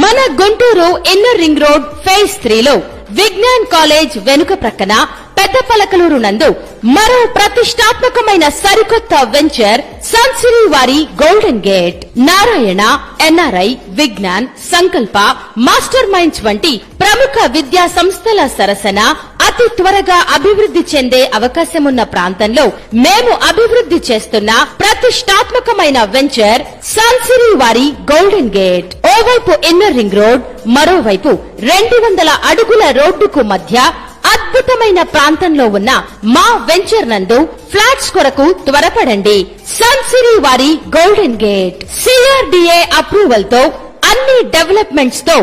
మన Guntur inner ring road phase 3 లో Vignan college వెనుక ప్రక్కన పెద్ద పలకలూరు నందు మరో ప్రతిష్టాత్మకమైన సరికొత్త వెంచర్ సన్సిరీ వారి Golden Gate. Narayana, NRI, Vignan, Sankalpa, Master minds వంటి ప్రముఖ విద్యా సంస్థల సరసన అతి త్వరగా అభివృద్ధి చెందే అవకాశమున్న ప్రాంతంలో మేము అభివృద్ధి చేస్తున్న ప్రతిష్టాత్మకమైన వెంచర్ సన్సిరీ వారి గోల్డెన్ గేట్. ఓవైపు ఇన్నర్ రింగ్ రోడ్, మరోవైపు 200 అడుగుల రోడ్డుకు మధ్య అద్భుతమైన ప్రాంతంలో ఉన్న మా వెంచర్ నందు ఫ్లాట్స్ కొరకు త్వరపడండి. సన్సిరీ వారి గోల్డెన్ గేట్ CRDA అప్రూవల్ తో అన్ని డెవలప్మెంట్స్ తో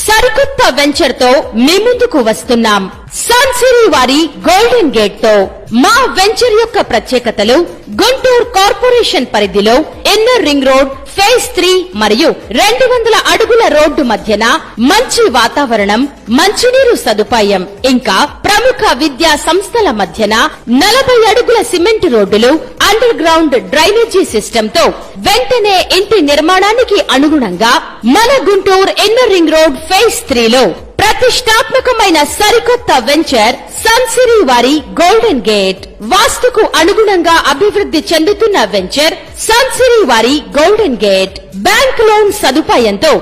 సరికొత్త వెంచర్ తో మీ ముందుకు వస్తున్నాం. సన్సిరీ వారి గోల్డెన్ గేట్ తో మా వెంచర్ యొక్క ప్రత్యేకతలు: గుంటూరు కార్పొరేషన్ పరిధిలో ఇన్నర్ రింగ్ రోడ్ ఫేజ్ 3 మరియు 200 అడుగుల రోడ్డు మధ్యన మంచి వాతావరణం, మంచినీరు సదుపాయం, ఇంకా ప్రముఖ విద్యా సంస్థల మధ్యన 40 అడుగుల సిమెంట్ రోడ్డులు, అండర్ గ్రౌండ్ డ్రైనేజీ సిస్టమ్ తో వెంటనే ఇంటి నిర్మాణానికి అనుగుణంగా మన Guntur inner ring road phase 3 లో ప్రతిష్టాత్మకమైన సరికొత్త వెంచర్ సన్సిరీ వారి గోల్డెన్ గేట్. వాస్తుకు అనుగుణంగా అభివృద్ధి చెందుతున్న వెంచర్ సన్సిరీ వారి గోల్డెన్ గేట్ బ్యాంక్ లోన్ సదుపాయంతో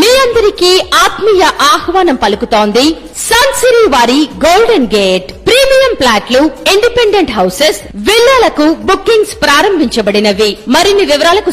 మీ అందరికీ ఆత్మీయ ఆహ్వానం పలుకుతోంది. సన్సిరీ వారి గోల్డెన్ గేట్ ప్రీమియం ప్లాట్లు, ఇండిపెండెంట్ హౌసెస్, విల్లాలకు బుకింగ్స్ ప్రారంభించబడినవి. మరిన్ని వివరాలకు